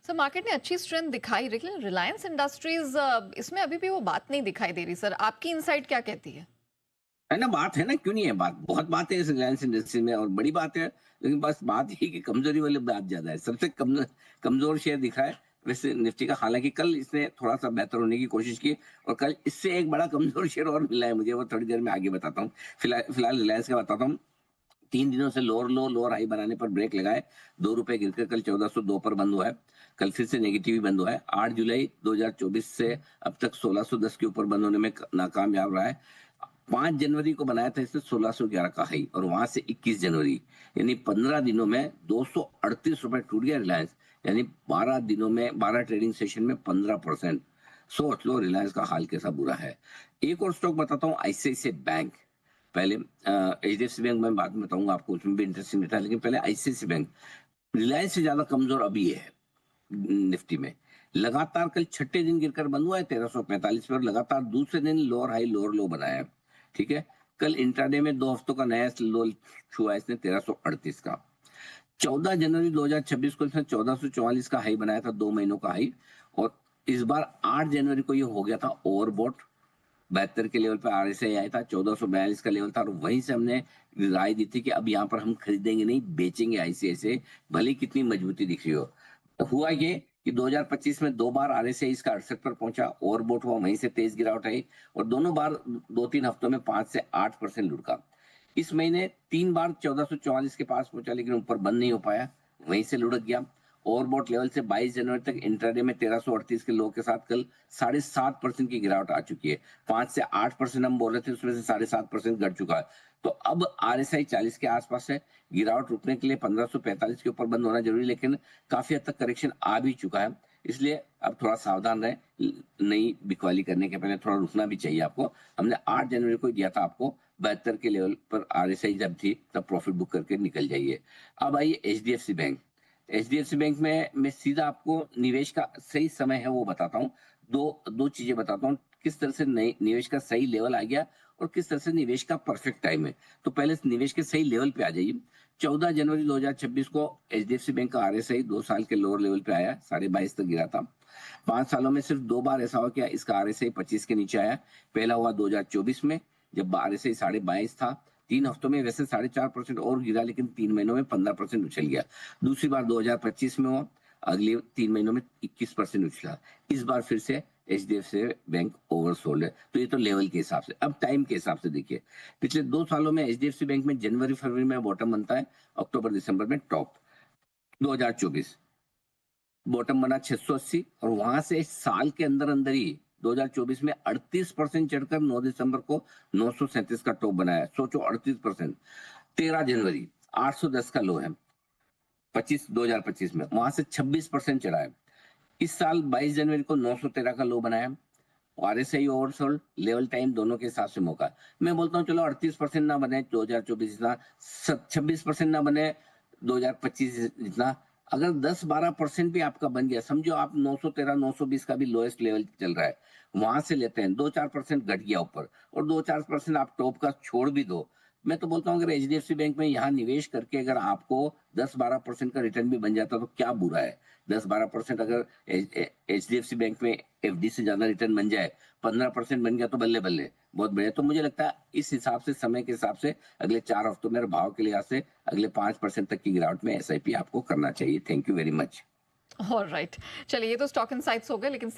Sir market ने अच्छी strength दिखाई, लेकिन रिलायंस इंडस्ट्रीज इसमें अभी भी वो बात नहीं दिखाई दे रही। सर आपकी इनसाइट क्या कहती है? है ना, बात है ना, क्यों नहीं है बात? बहुत बात है इस रिलायंस इंडस्ट्री में और बड़ी बात है, लेकिन बस बात यही कि कमज़ोरी वाली बात ज़्यादा है। सबसे कमज़ोर शेयर दिखा है वैसे निफ्टी का, हालाँकि कल इसने थोड़ा-सा बेहतर होने की कोशिश की और कल इससे एक बड़ा कमज़ोर शेयर और मिला है मुझे, वो थोड़ी देर में आगे बताता हूँ। फिलहाल रिलायंस का बताता हूँ। 3 दिनों से लोअर लो, लोअर हाई बनाने पर ब्रेक लगाए, ₹2 गिरकर कल 1402 पर बंद हुआ है। कल फिर से नेगेटिव ही बंद हुआ है। 8 जुलाई 2024 से अब तक 1610 के ऊपर बंद होने में नाकामयाब रहा है। 5 जनवरी को बनाया था इसने 1611 का हाई और वहां से 21 जनवरी यानी 15 दिनों में ₹238 टूट गया रिलायंस। यानी 12 दिनों में 12 ट्रेडिंग सेशन में 15%। सोच लो रिलायंस का हाल कैसा बुरा है। एक और स्टॉक बताता हूँ, आईसीआईसीआई बैंक। पहले एचडीएफसी बैंक मैं बाद में बताऊंगा आपको, उसमें भी इंटरेस्टिंग था, लेकिन पहले आईसीआईसीआई बैंक। रिलायंस से ज्यादा कमजोर अभी ये है निफ्टी में। लगातार कल छठे दिन गिरकर बंद हुआ है 1345 पर, लगातार दूसरे दिन लोअर हाई लोअर लो बनाया है। ठीक है। कल इंट्राडे में 2 हफ्तों का नया लो छुआ इसने 1338 का। 14 जनवरी 2026 को इसने 1444 का हाई बनाया था, 2 महीनों का हाई। और इस बार 8 जनवरी को ये हो गया था ओवरबॉट। 72 के लेवल पर आरएसआई आया था, 1442 का लेवल था और वहीं से हमने राय दी थी कि अब यहाँ पर हम खरीदेंगे नहीं, बेचेंगे आईसीआईसीआई, भले ही कितनी मजबूती दिख रही हो। तो हुआ ये कि 2025 में 2 बार आरएसआई इसका 68 पर पहुंचा, ओवरबोट हुआ, वहीं से तेज गिरावट आई और दोनों बार 2-3 हफ्तों में 5 से 8% लुढ़का। इस महीने 3 बार 1444 के पास पहुंचा, लेकिन ऊपर बंद नहीं हो पाया, वहीं से लुढ़क गया। ओवरबॉट लेवल से 22 जनवरी तक इंट्राडे में 1338 के लो के साथ कल 7.5% की गिरावट आ चुकी है। 5 से 8% हम बोल रहे थे, उसमें से 7.5% घट चुका है। तो अब आरएसआई 40 के आसपास है। गिरावट रुकने के लिए 1545 के ऊपर बंद होना जरूरी, लेकिन काफी हद तक करेक्शन आ भी चुका है। इसलिए अब थोड़ा सावधान रहे, नई बिकवाली करने के पहले थोड़ा रुकना भी चाहिए आपको। हमने 8 जनवरी को दिया था आपको 72 के लेवल पर आरएसआई जब थी, तब प्रॉफिट बुक करके निकल जाइए। अब आइए एचडीएफसी बैंक। एचडीएफसी बैंक में मैं सीधा आपको निवेश का सही समय है वो बताता हूँ। दो दो चीजें बताता हूँ, किस तरह से नई निवेश का सही लेवल आ गया और किस तरह से निवेश का परफेक्ट टाइम है। तो पहले निवेश के सही लेवल पे आ जाइए। 14 जनवरी 2026 को एचडीएफसी बैंक का आरएसआई 2 साल के लोअर लेवल पे आया, 22.5 तक गिरा था। 5 सालों में सिर्फ 2 बार ऐसा हुआ कि इसका आरएसआई 25 के नीचे आया। पहला हुआ 2024 में, जब आरएसआई 22.5 था। 3 हफ्तों में वैसे 4.5% और गिरा, लेकिन 3 महीनों में 15% उछल गया। दूसरी बार 2025 में हुआ, अगले 3 महीनों में 21% उछला। इस बार फिर से एचडीएफसी बैंक ओवरसोल्ड है। तो ये तो लेवल के हिसाब से। अब टाइम के हिसाब से देखिए, पिछले 2 सालों में एचडीएफसी बैंक में जनवरी फरवरी में बॉटम बनता है, अक्टूबर दिसंबर में टॉप। 2024 बॉटम बना 680 और वहां से साल के अंदर अंदर ही 2024 में 38% चढ़कर 9 दिसंबर को 937 का टॉप बनाया। सोचो 38%। 13 जनवरी 810 का लो है 2025 में, वहां से 26% चढ़ा है। इस साल 22 जनवरी को 913 का लो बनाया। आरएसआई ओवरसोल्ड, लेवल टाइम दोनों के हिसाब से मौका। मैं बोलता हूँ चलो 38% ना बने 2024 जितना, 26% ना बने 2025 जितना। अगर 10-12% भी आपका बन गया, समझो आप 913 920 का भी लोएस्ट लेवल चल रहा है, वहां से लेते हैं, 2-4% घट गया ऊपर और 2-4% आप टॉप का छोड़ भी दो। मैं तो बोलता हूँ अगर एचडीएफसी बैंक में यहाँ निवेश करके अगर आपको 10-12% का रिटर्न भी बन जाता तो क्या बुरा है। 10-12% अगर एचडीएफसी बैंक में एफडी से ज्यादा रिटर्न बन जाए, 15% बन गया तो बल्ले बल्ले, बहुत बढ़िया। तो मुझे लगता है इस हिसाब से, समय के हिसाब से अगले 4 हफ्तों में भाव के लिहाज से अगले 5% तक की गिरावट में एसआईपी आपको करना चाहिए। Thank you very much. Alright, चलिए ये तो स्टॉक इनसाइट्स हो गए, लेकिन